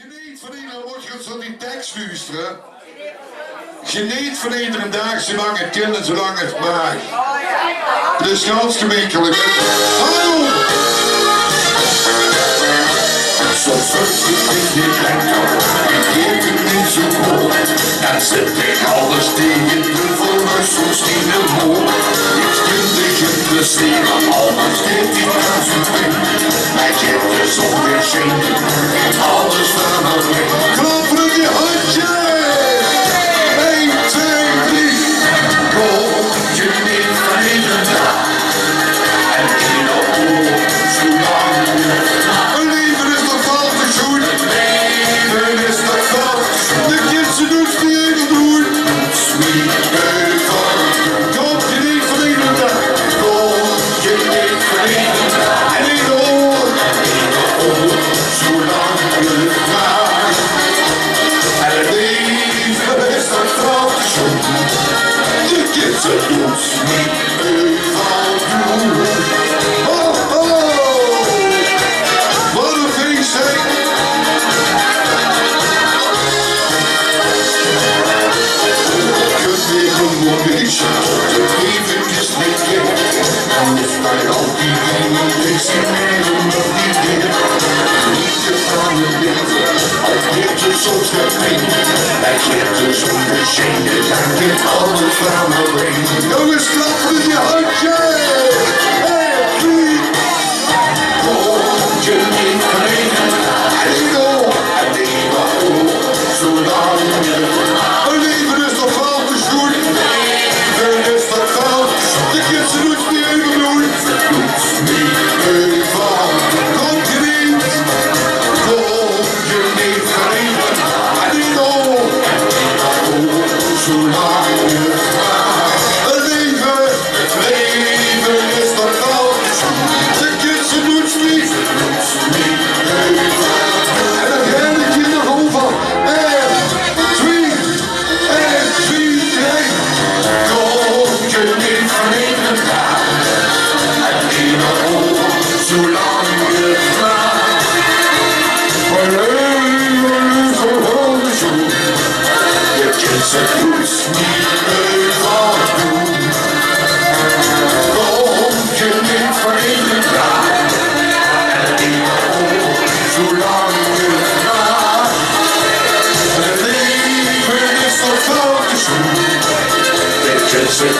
Geneet van iedere wordt zo die tekst luisteren. Geneet van iedere dag zolang het kind en zolang het mag. Het is ganz gemakkelijk. Hallo! Soms wordt het niet lekker, ik geef het niet zo hoog. Dan zet ik alles tegen de volgers, soms in de hoog. Ik vind de geïnteresseerd, alles geeft die kans op in. Mij geeft er zonder zin, en alles van het weg. Klap met je handje! 1, 2, 3. Kom je niet van in de dag. En in de oor, zolang je een leven is toch valt te goed. Het leven is toch valt. De kinderen doen het niet even doen. Sweet even. Kom je niet van in de dag. Kom je niet van in de dag. En in de oor, zolang je gaat. En het leven is toch valt te goed. De kinderen doen het niet even doen. Oh, oh. Wat een feest, hè? Je bent een momentje, het leven is niet gek. Anders bij al die dingen, ik zie meer dan nog niet meer. Niet je van het leven, al keert je soms gepint. Hij keert je zonder zingen, dan keert alles van me heen. Jongens, klap met je handje! Hey, vriend! Kom je niet verleden, en ik zolang je een leven is toch fout te zoen. Leven is toch fout, de kinderen doen het niet even doen. Ze doet niet even, kom je niet. Kom je niet verleden, en ik zolang je gaat. Het leven is toch fout te zoen. De kinderen doen het niet even. En dan ga ik je nog over. 1, 2, 1, 2, 3. Kom je niet van in de dag. En in de oor, zolang je gaat. Maar leven is een hoge zoen. Je kind zegt goed, niet even doen. Kom je niet van in de dag. En in de oor, zolang je gaat. Het leven is toch fout te zoen. Dit is het